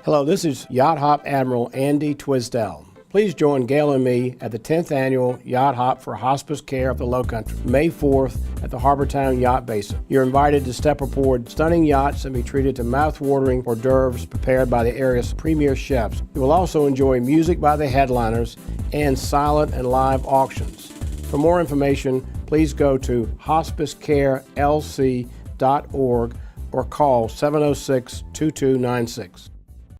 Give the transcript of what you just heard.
Hello, this is Yacht Hop Admiral Andy Twisdell. Please join Gail and me at the 10th Annual Yacht Hop for Hospice Care of the Lowcountry, May 4th at the Harbortown Yacht Basin. You're invited to step aboard stunning yachts and be treated to mouth-watering hors d'oeuvres prepared by the area's premier chefs. You will also enjoy music by the headliners and silent and live auctions. For more information, please go to hospicecarelc.org or call 706-2296.